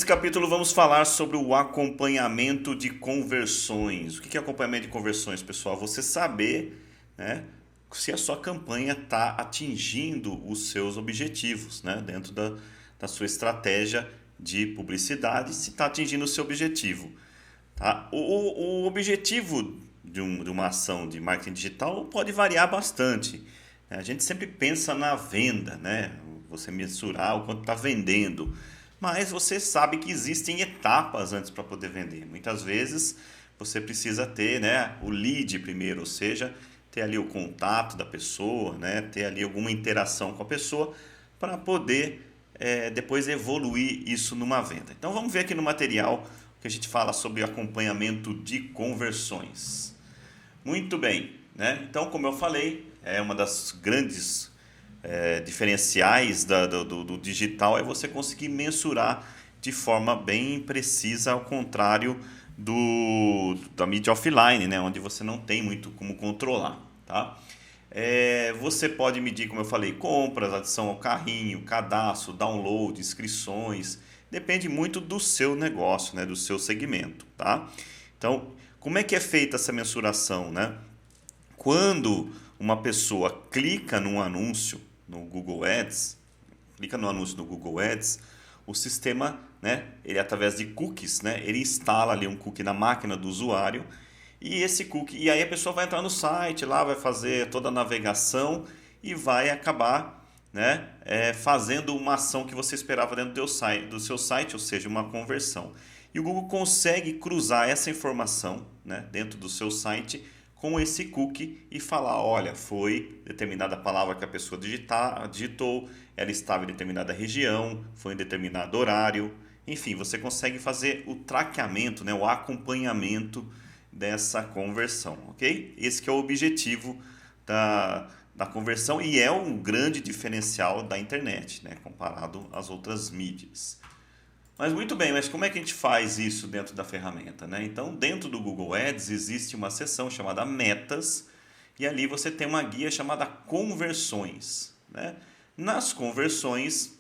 Nesse capítulo vamos falar sobre o acompanhamento de conversões. O que é acompanhamento de conversões, pessoal? Você saber, né, se a sua campanha está atingindo os seus objetivos, né, dentro da sua estratégia de publicidade, se está atingindo o seu objetivo. Tá? O objetivo de uma ação de marketing digital pode variar bastante. A gente sempre pensa na venda, né? Você mensurar o quanto está vendendo. Mas você sabe que existem etapas antes para poder vender. Muitas vezes você precisa ter, né, o lead primeiro, ou seja, ter ali o contato da pessoa, né, ter ali alguma interação com a pessoa para poder depois evoluir isso numa venda. Então vamos ver aqui no material que a gente fala sobre acompanhamento de conversões. Muito bem, né? Então, como eu falei, é uma das grandes diferenciais do digital é você conseguir mensurar de forma bem precisa, ao contrário da mídia offline, né? Onde você não tem muito como controlar. Tá? Você pode medir, como eu falei, compras, adição ao carrinho, cadastro, download, inscrições. Depende muito do seu negócio, né? Do seu segmento. Tá? Então, como é que é feita essa mensuração? Né? Quando uma pessoa clica num anúncio no Google Ads, o sistema, né, ele através de cookies, né, ele instala ali um cookie na máquina do usuário e esse cookie, e aí a pessoa vai entrar no site, lá vai fazer toda a navegação e vai acabar, né, fazendo uma ação que você esperava dentro do seu site, ou seja, uma conversão. E o Google consegue cruzar essa informação, né, dentro do seu site com esse cookie e falar, olha, foi determinada palavra que a pessoa digitou, ela estava em determinada região, foi em determinado horário. Enfim, você consegue fazer o traqueamento, né, o acompanhamento dessa conversão, ok? Esse que é o objetivo da conversão e é um grande diferencial da internet, né, comparado às outras mídias. Mas muito bem, mas como é que a gente faz isso dentro da ferramenta, né? Então, dentro do Google Ads existe uma seção chamada Metas e ali você tem uma guia chamada Conversões, né? Nas conversões,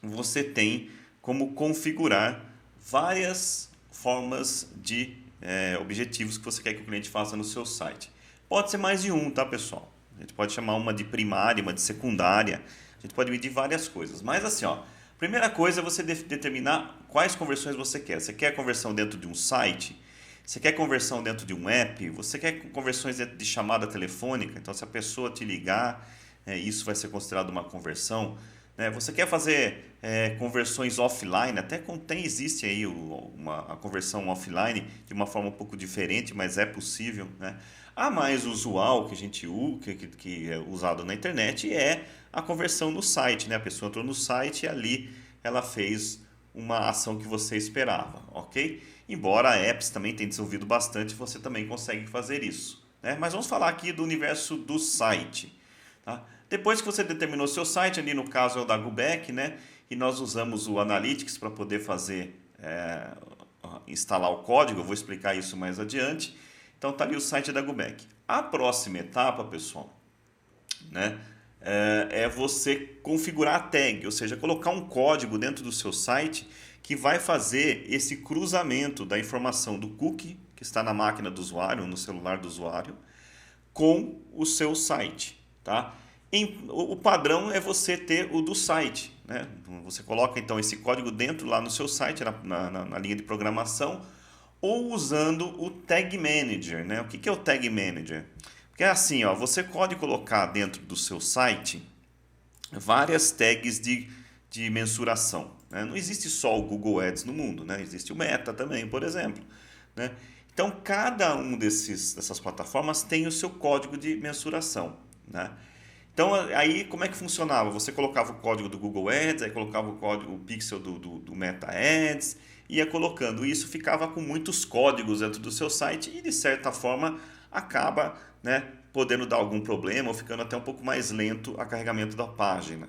você tem como configurar várias formas de objetivos que você quer que o cliente faça no seu site. Pode ser mais de um, tá, pessoal? A gente pode chamar uma de primária, uma de secundária. A gente pode medir várias coisas. Mas assim, ó, primeira coisa é você determinar quais conversões você quer. Você quer conversão dentro de um site? Você quer conversão dentro de um app? Você quer conversões dentro de chamada telefônica? Então, se a pessoa te ligar, isso vai ser considerado uma conversão. Você quer fazer conversões offline? Até existe aí a conversão offline de uma forma um pouco diferente, mas é possível. Né? A mais usual que a gente que é usado na internet é a conversão no site. Né? A pessoa entrou no site e ali ela fez uma ação que você esperava. Ok? Embora apps também tenham desenvolvido bastante, você também consegue fazer isso. Né? Mas vamos falar aqui do universo do site. Tá? Depois que você determinou o seu site, ali no caso é o da Gubeck, né? E nós usamos o Analytics para poder fazer, instalar o código, eu vou explicar isso mais adiante. Então está ali o site da Gubeck. A próxima etapa, pessoal, né, é você configurar a tag, ou seja, colocar um código dentro do seu site que vai fazer esse cruzamento da informação do cookie, que está na máquina do usuário, no celular do usuário, com o seu site. Tá? O padrão é você ter o do site. Né? Você coloca então esse código dentro lá no seu site, na linha de programação, ou usando o Tag Manager. Né? O que é o Tag Manager? Porque é assim, ó, você pode colocar dentro do seu site várias tags de mensuração. Né? Não existe só o Google Ads no mundo, né? Existe o Meta também, por exemplo. Né? Então, cada um dessas plataformas tem o seu código de mensuração. Né? Então, aí como é que funcionava? Você colocava o código do Google Ads, aí colocava o pixel do Meta Ads, ia colocando. Isso ficava com muitos códigos dentro do seu site e, de certa forma, acaba, né, podendo dar algum problema ou ficando até um pouco mais lento o carregamento da página.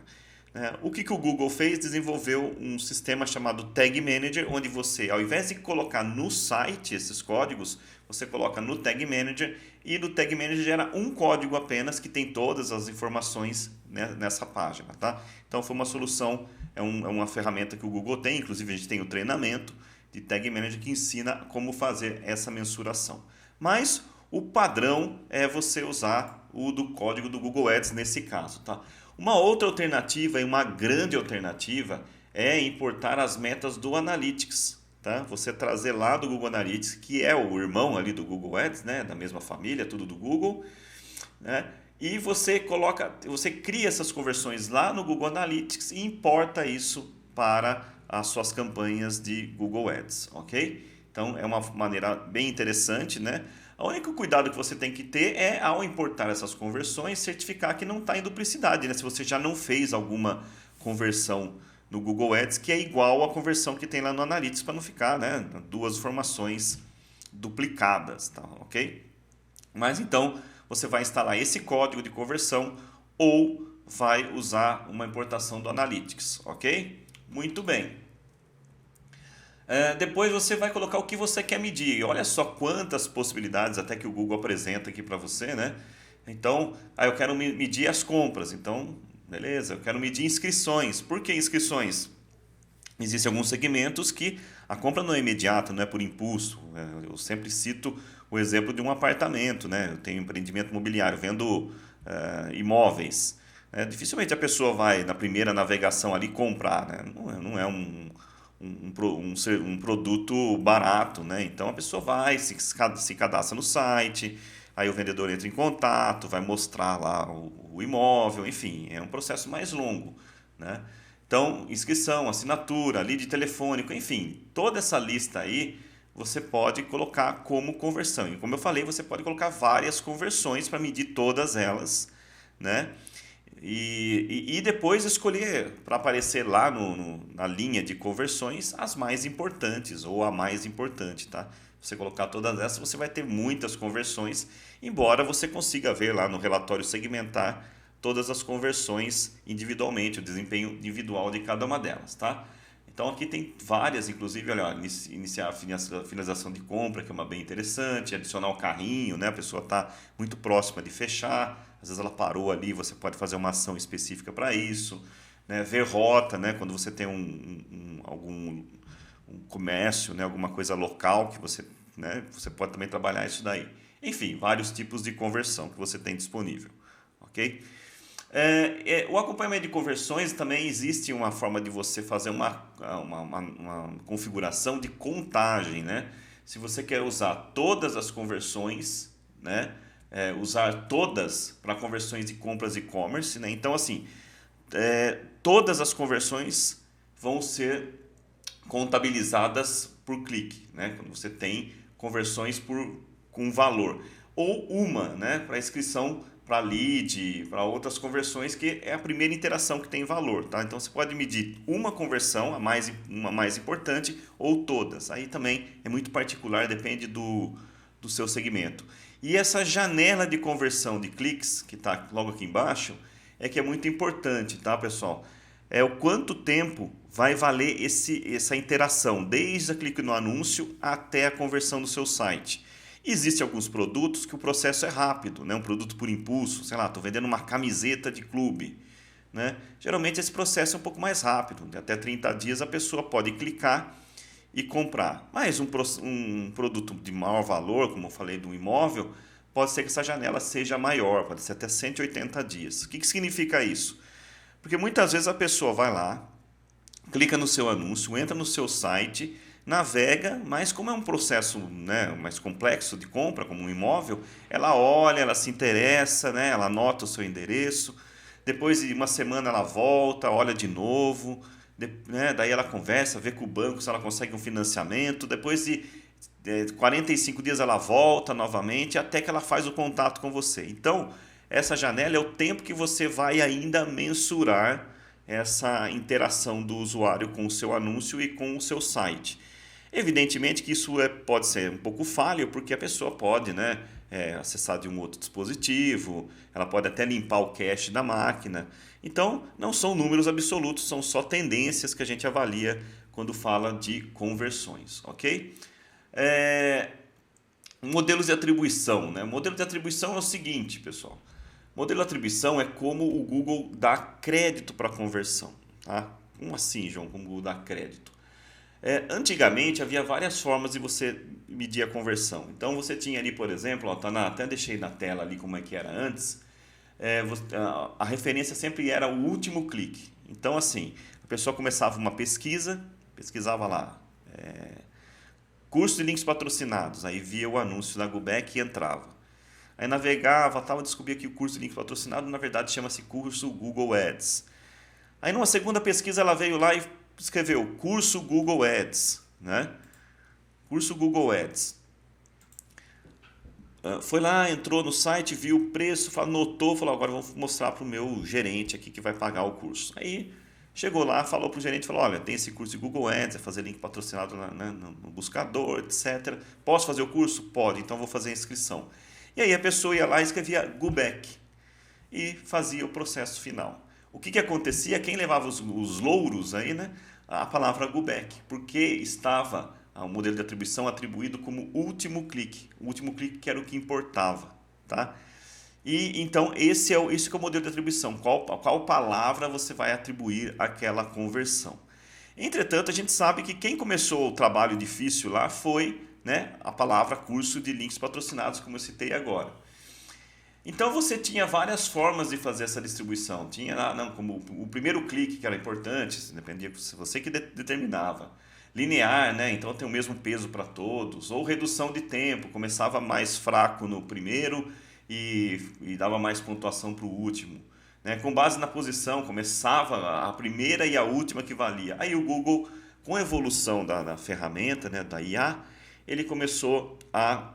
O que o Google fez? Desenvolveu um sistema chamado Tag Manager, onde você, ao invés de colocar no site esses códigos, você coloca no Tag Manager e no Tag Manager gera um código apenas que tem todas as informações, né, nessa página. Tá? Então foi uma solução é uma ferramenta que o Google tem, inclusive a gente tem o treinamento de Tag Manager que ensina como fazer essa mensuração. Mas o padrão é você usar o do código do Google Ads nesse caso, tá? Uma outra alternativa e uma grande alternativa é importar as metas do Analytics, tá? Você trazer lá do Google Analytics, que é o irmão ali do Google Ads, né? Da mesma família, tudo do Google, né? E você cria essas conversões lá no Google Analytics e importa isso para as suas campanhas de Google Ads, ok? Então é uma maneira bem interessante, né? O único cuidado que você tem que ter é, ao importar essas conversões, certificar que não está em duplicidade, né? Se você já não fez alguma conversão no Google Ads que é igual à conversão que tem lá no Analytics, para não ficar, né, duas informações duplicadas, tá? Ok? Mas então você vai instalar esse código de conversão ou vai usar uma importação do Analytics, ok? Muito bem. Depois você vai colocar o que você quer medir. Olha só quantas possibilidades até que o Google apresenta aqui para você, né? Então, eu quero medir as compras. Então, beleza, eu quero medir inscrições. Por que inscrições? Existem alguns segmentos que a compra não é imediata, não é por impulso. Eu sempre cito o exemplo de um apartamento, né? Eu tenho empreendimento imobiliário, vendo imóveis. Dificilmente a pessoa vai na primeira navegação ali comprar, né? Não é um produto barato, né? Então a pessoa vai, se cadastra no site, aí o vendedor entra em contato, vai mostrar lá o imóvel, enfim, é um processo mais longo, né? Então, inscrição, assinatura, lead telefônico, enfim, toda essa lista aí você pode colocar como conversão. E como eu falei, você pode colocar várias conversões para medir todas elas, né? E depois escolher para aparecer lá na linha de conversões as mais importantes ou a mais importante, tá? Você colocar todas essas, você vai ter muitas conversões, embora você consiga ver lá no relatório segmentar todas as conversões individualmente, o desempenho individual de cada uma delas, tá? Então aqui tem várias, inclusive, olha, iniciar a finalização de compra, que é uma bem interessante, adicionar o carrinho, né? A pessoa está muito próxima de fechar, às vezes ela parou ali, você pode fazer uma ação específica para isso, né? Ver rota, né? Quando você tem algum comércio, né? Alguma coisa local que você, né? Você pode também trabalhar isso daí. Enfim, vários tipos de conversão que você tem disponível, ok? O acompanhamento de conversões também existe uma forma de você fazer uma configuração de contagem, né? Se você quer usar todas as conversões, né? Usar todas para conversões de compras e-commerce, né? Então, assim, todas as conversões vão ser contabilizadas por clique, né? Quando você tem conversões com valor. Ou uma, né? Para inscrição para lead, para outras conversões, que é a primeira interação que tem valor, tá? Então você pode medir uma conversão, uma mais importante, ou todas. Aí também é muito particular, depende do seu segmento. E essa janela de conversão de cliques, que está logo aqui embaixo, é que é muito importante, tá, pessoal? É o quanto tempo vai valer essa interação, desde a clique no anúncio até a conversão do seu site. Existem alguns produtos que o processo é rápido, né? Um produto por impulso, sei lá, estou vendendo uma camiseta de clube, né? Geralmente esse processo é um pouco mais rápido, até 30 dias a pessoa pode clicar e comprar. Mas um produto de maior valor, como eu falei, do imóvel, pode ser que essa janela seja maior, pode ser até 180 dias. O que significa isso? Porque muitas vezes a pessoa vai lá, clica no seu anúncio, entra no seu site, navega, mas como é um processo, né, mais complexo de compra, como um imóvel, ela olha, ela se interessa, né, ela anota o seu endereço, depois de uma semana ela volta, olha de novo, né, daí ela conversa, vê com o banco se ela consegue um financiamento, depois de 45 dias ela volta novamente, até que ela faz o contato com você. Então, essa janela é o tempo que você vai ainda mensurar essa interação do usuário com o seu anúncio e com o seu site. Evidentemente que isso pode ser um pouco falho, porque a pessoa pode, né, acessar de um outro dispositivo, ela pode até limpar o cache da máquina. Então, não são números absolutos, são só tendências que a gente avalia quando fala de conversões, ok? Modelos de atribuição, né? O modelo de atribuição é o seguinte, pessoal. Modelo de atribuição é como o Google dá crédito para a conversão, tá? Como assim, João? Como dar crédito? Antigamente havia várias formas de você medir a conversão. Então você tinha ali, por exemplo, ó, até deixei na tela ali como é que era antes. A referência sempre era o último clique. Então assim, a pessoa começava uma pesquisa, pesquisava lá, curso de links patrocinados, aí via o anúncio da Gubec e entrava. Aí navegava, tal, descobria que o curso de link patrocinado na verdade chama-se curso Google Ads. Aí numa segunda pesquisa ela veio lá e escreveu curso Google Ads, né? Curso Google Ads. Foi lá, entrou no site, viu o preço, anotou, falou, agora eu vou mostrar para o meu gerente aqui que vai pagar o curso. Aí chegou lá, falou para o gerente, falou, olha, tem esse curso de Google Ads, é fazer link patrocinado no buscador, etc. Posso fazer o curso? Pode, então vou fazer a inscrição. E aí a pessoa ia lá e escrevia Gubec e fazia o processo final. O que acontecia? Quem levava os louros aí, né? A palavra Gubec, porque estava o modelo de atribuição atribuído como último clique. O último clique que era o que importava, tá? E então esse que é o modelo de atribuição. Qual palavra você vai atribuir àquela conversão? Entretanto, a gente sabe que quem começou o trabalho difícil lá foi, né, a palavra curso de links patrocinados, como eu citei agora. Então você tinha várias formas de fazer essa distribuição. Tinha como o primeiro clique que era importante, dependia se você que determinava. Linear, né? Então tem o mesmo peso para todos. Ou redução de tempo, começava mais fraco no primeiro e dava mais pontuação para o último. Né? Com base na posição, começava a primeira e a última que valia. Aí o Google, com a evolução da ferramenta, né, da IA, ele começou a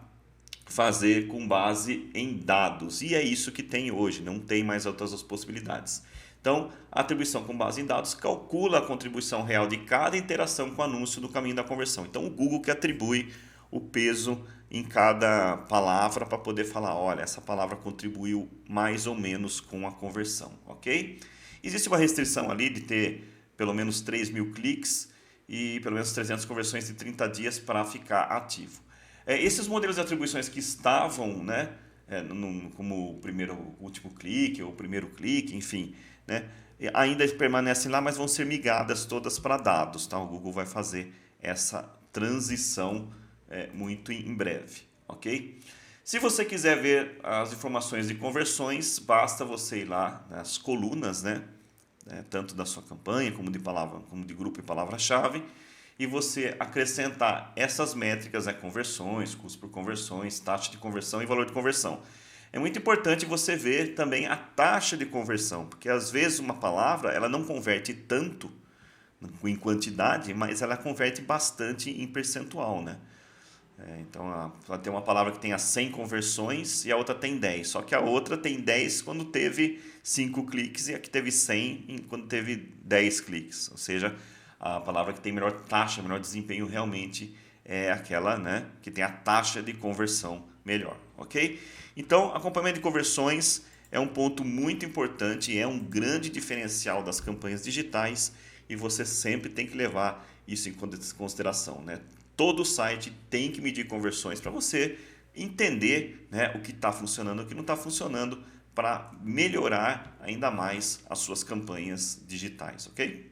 fazer com base em dados. E é isso que tem hoje, não tem mais outras possibilidades. Então, a atribuição com base em dados calcula a contribuição real de cada interação com o anúncio no caminho da conversão. Então, o Google que atribui o peso em cada palavra para poder falar, olha, essa palavra contribuiu mais ou menos com a conversão, ok? Existe uma restrição ali de ter pelo menos 3.000 cliques e pelo menos 300 conversões de 30 dias para ficar ativo. Esses modelos de atribuições que estavam, né, como o primeiro, o último clique, ou o primeiro clique, enfim, né, ainda permanecem lá, mas vão ser migradas todas para dados. Tá? O Google vai fazer essa transição muito em breve. Ok? Se você quiser ver as informações de conversões, basta você ir lá nas colunas, né, tanto da sua campanha como de grupo e palavra-chave, e você acrescentar essas métricas, conversões, custo por conversões, taxa de conversão e valor de conversão. É muito importante você ver também a taxa de conversão, porque às vezes uma palavra ela não converte tanto em quantidade, mas ela converte bastante em percentual, né? Então, pode ter uma palavra que tenha 100 conversões e a outra tem 10. Só que a outra tem 10 quando teve 5 cliques e a que teve 100 quando teve 10 cliques. Ou seja, a palavra que tem melhor taxa, melhor desempenho realmente é aquela, né, que tem a taxa de conversão melhor, ok? Então, acompanhamento de conversões é um ponto muito importante, é um grande diferencial das campanhas digitais e você sempre tem que levar isso em consideração, né? Todo site tem que medir conversões para você entender, né, o que está funcionando e o que não está funcionando para melhorar ainda mais as suas campanhas digitais, ok?